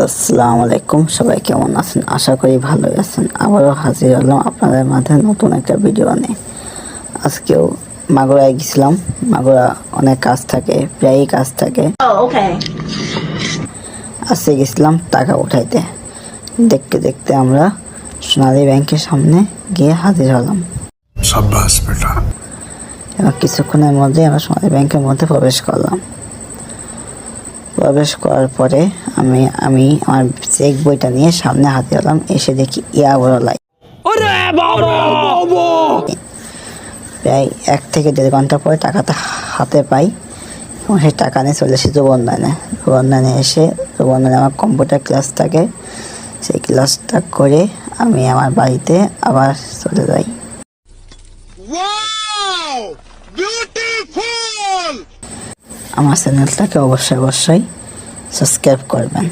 আসসালামু আলাইকুম, সবাই কেমন আছেন? আশা করি ভালোই আছেন। আবারও হাজির হলাম আপনাদের মাঝে নতুন একটা ভিডিও নিয়ে। আজকেও মাগুরায় গেছিলাম। মাগুরা অনেক কাজ থাকে, প্রায়ই কাজ থাকে। আজকে গেছিলাম টাকা উঠাইতে। দেখতে দেখতে আমরা সোনালী ব্যাংকের সামনে গিয়ে হাজির হলাম। সাব্বাস বেটা। এবং কিছুক্ষণের মধ্যে আমরা সোনালী ব্যাংকের মধ্যে প্রবেশ করলাম। প্রবেশ করার পরে আমি আমার চেক বইটা নিয়ে সামনে হাজির হলাম। এসে দেখি ইয়া বড় লাইন। প্রায় 1 থেকে 1.5 ঘন্টা পরে টাকাটা হাতে পাই এবং সেই টাকা নিয়ে চলে এসেছি যুবনদানে এসে যুবনদানে আমার কম্পিউটার ক্লাস থাকে। সেই ক্লাসটা করে আমি আমার বাড়িতে আবার চলে যাই। আমার চ্যানেলটাকে অবশ্যই সাবস্ক্রাইব করবেন।